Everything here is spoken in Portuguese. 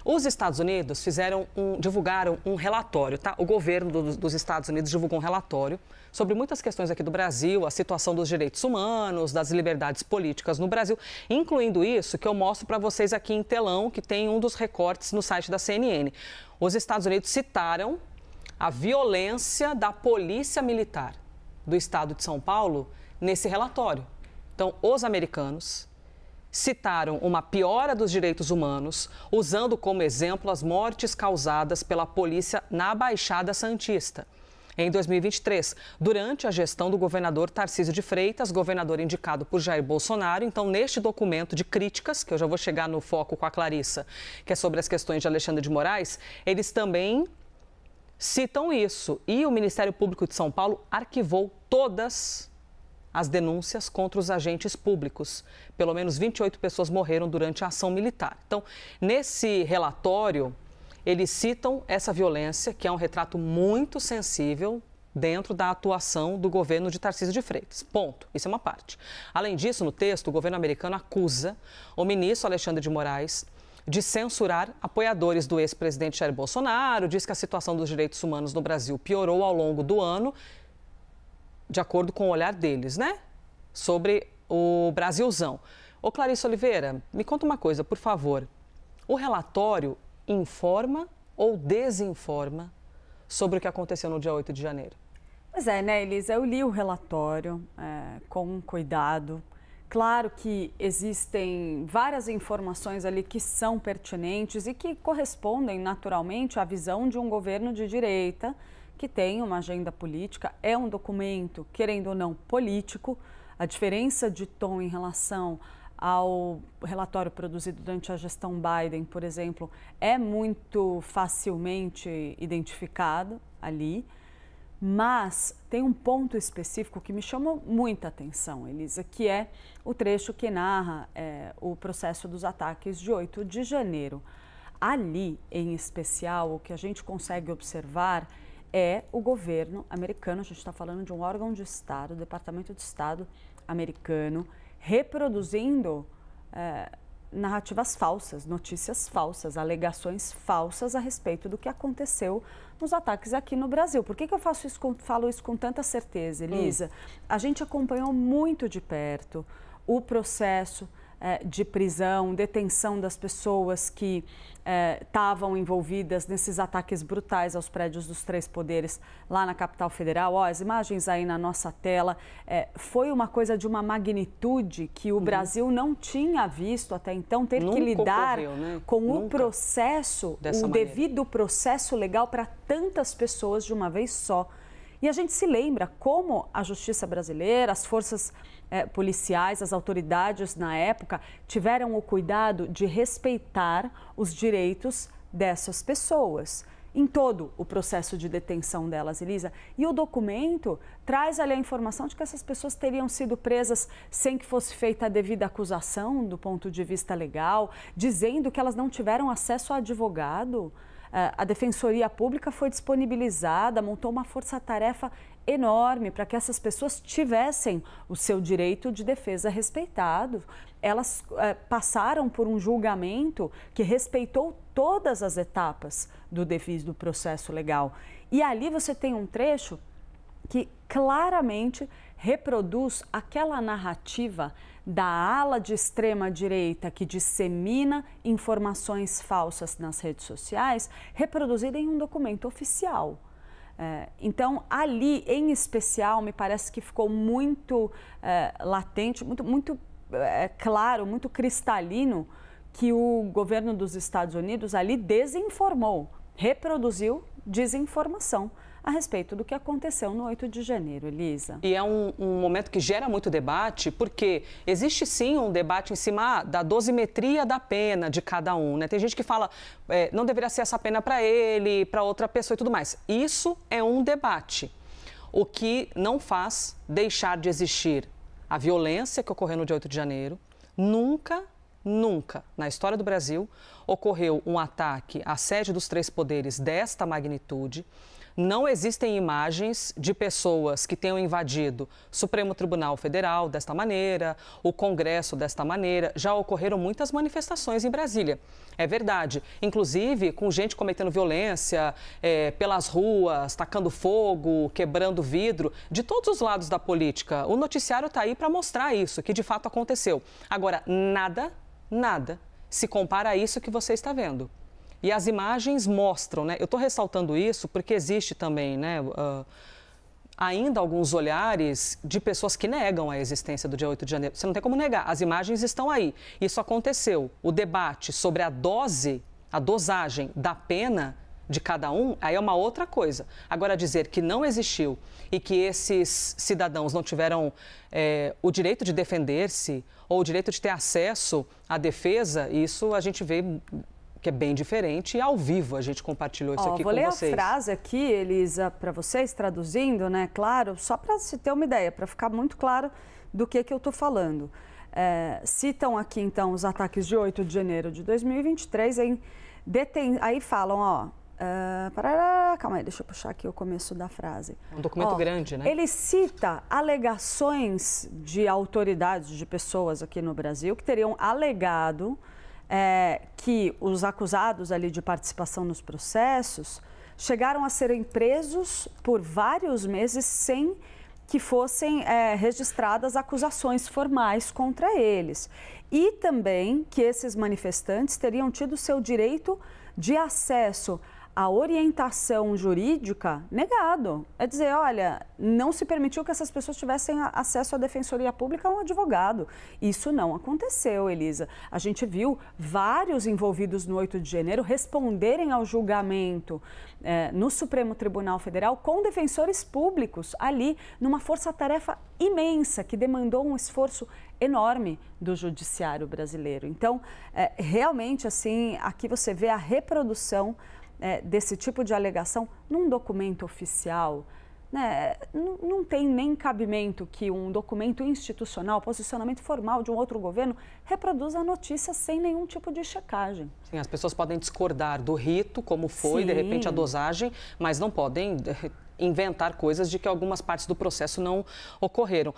Os Estados Unidos divulgaram um relatório, tá? O governo dos Estados Unidos divulgou um relatório sobre muitas questões aqui do Brasil, a situação dos direitos humanos, das liberdades políticas no Brasil, incluindo isso que eu mostro para vocês aqui em telão, que tem um dos recortes no site da CNN. Os Estados Unidos citaram a violência da polícia militar do estado de São Paulo nesse relatório. Então, os americanos citaram uma piora dos direitos humanos, usando como exemplo as mortes causadas pela polícia na Baixada Santista. Em 2023, durante a gestão do governador Tarcísio de Freitas, governador indicado por Jair Bolsonaro. Então, neste documento de críticas, que eu já vou chegar no foco com a Clarissa, que é sobre as questões de Alexandre de Moraes, eles também citam isso. E o Ministério Público de São Paulo arquivou todas as denúncias contra os agentes públicos. Pelo menos 28 pessoas morreram durante a ação militar. Então, nesse relatório, eles citam essa violência, que é um retrato muito sensível dentro da atuação do governo de Tarcísio de Freitas. Ponto. Isso é uma parte. Além disso, no texto, o governo americano acusa o ministro Alexandre de Moraes de censurar apoiadores do ex-presidente Jair Bolsonaro, diz que a situação dos direitos humanos no Brasil piorou ao longo do ano, de acordo com o olhar deles, né? Sobre o Brasilzão. Ô Clarissa Oliveira, me conta uma coisa, por favor. O relatório informa ou desinforma sobre o que aconteceu no dia 8 de janeiro? Pois é, né, Elisa? Eu li o relatório com cuidado. Claro que existem várias informações ali que são pertinentes e que correspondem naturalmente à visão de um governo de direita que tem uma agenda política. É um documento, querendo ou não, político. A diferença de tom em relação ao relatório produzido durante a gestão Biden, por exemplo, é muito facilmente identificado ali. Mas tem um ponto específico que me chamou muita atenção, Elisa, que é o trecho que narra o processo dos ataques de 8 de janeiro. Ali, em especial, o que a gente consegue observar é o governo americano, a gente está falando de um órgão de Estado, o Departamento de Estado americano, reproduzindo narrativas falsas, notícias falsas, alegações falsas a respeito do que aconteceu nos ataques aqui no Brasil. Por que eu falo isso com tanta certeza, Elisa? A gente acompanhou muito de perto o processo de prisão, detenção das pessoas que estavam envolvidas nesses ataques brutais aos prédios dos três poderes lá na capital federal. As imagens aí na nossa tela, foi uma coisa de uma magnitude que o Brasil não tinha visto até então, ter que lidar com o processo, o devido processo legal para tantas pessoas de uma vez só. E a gente se lembra como a justiça brasileira, as forças policiais, as autoridades na época tiveram o cuidado de respeitar os direitos dessas pessoas em todo o processo de detenção delas, Elisa. E o documento traz ali a informação de que essas pessoas teriam sido presas sem que fosse feita a devida acusação do ponto de vista legal, dizendo que elas não tiveram acesso a advogado. A Defensoria Pública foi disponibilizada, montou uma força-tarefa enorme para que essas pessoas tivessem o seu direito de defesa respeitado. Elas passaram por um julgamento que respeitou todas as etapas do devido processo legal. E ali você tem um trecho que claramente reproduz aquela narrativa da ala de extrema-direita que dissemina informações falsas nas redes sociais, reproduzida em um documento oficial. Então, ali, em especial, me parece que ficou muito latente, muito claro, muito cristalino que o governo dos Estados Unidos ali desinformou, reproduziu desinformação a respeito do que aconteceu no 8 de janeiro, Elisa. E é um momento que gera muito debate, porque existe sim um debate em cima da dosimetria da pena de cada um, né? Tem gente que fala, não deveria ser essa pena para ele, para outra pessoa e tudo mais. Isso é um debate, o que não faz deixar de existir a violência que ocorreu no dia 8 de janeiro. Nunca na história do Brasil ocorreu um ataque à sede dos três poderes desta magnitude. Não existem imagens de pessoas que tenham invadido o Supremo Tribunal Federal desta maneira, o Congresso desta maneira. Já ocorreram muitas manifestações em Brasília. É verdade. Inclusive com gente cometendo violência pelas ruas, tacando fogo, quebrando vidro, de todos os lados da política. O noticiário está aí para mostrar isso, que de fato aconteceu. Agora, nada se compara a isso que você está vendo. E as imagens mostram, né? Eu estou ressaltando isso porque existe também, né, ainda alguns olhares de pessoas que negam a existência do dia 8 de janeiro. Você não tem como negar, as imagens estão aí. Isso aconteceu. O debate sobre a dosagem da pena de cada um, aí é uma outra coisa. Agora, dizer que não existiu e que esses cidadãos não tiveram o direito de defender-se ou o direito de ter acesso à defesa, isso a gente vê que é bem diferente e ao vivo a gente compartilhou isso aqui com vocês. Vou ler a frase aqui, Elisa, para vocês, traduzindo, né? Claro, só para se ter uma ideia, para ficar muito claro do que eu estou falando. Citam aqui, então, os ataques de 8 de janeiro de 2023, aí falam, calma aí, deixa eu puxar aqui o começo da frase. É um documento grande, né? Ele cita alegações de autoridades, de pessoas aqui no Brasil, que teriam alegado que os acusados ali de participação nos processos chegaram a serem presos por vários meses sem que fossem registradas acusações formais contra eles. E também que esses manifestantes teriam tido seu direito de acesso à orientação jurídica negado. É dizer, olha, não se permitiu que essas pessoas tivessem acesso à defensoria pública ou a um advogado. Isso não aconteceu, Elisa. A gente viu vários envolvidos no 8 de janeiro responderem ao julgamento no Supremo Tribunal Federal com defensores públicos ali, numa força-tarefa imensa que demandou um esforço enorme do judiciário brasileiro. Então, realmente, assim, aqui você vê a reprodução desse tipo de alegação num documento oficial, né? Não tem nem cabimento que um documento institucional, posicionamento formal de um outro governo, reproduza a notícia sem nenhum tipo de checagem. Sim, as pessoas podem discordar do rito, como foi, de repente, a dosagem, mas não podem inventar coisas de que algumas partes do processo não ocorreram.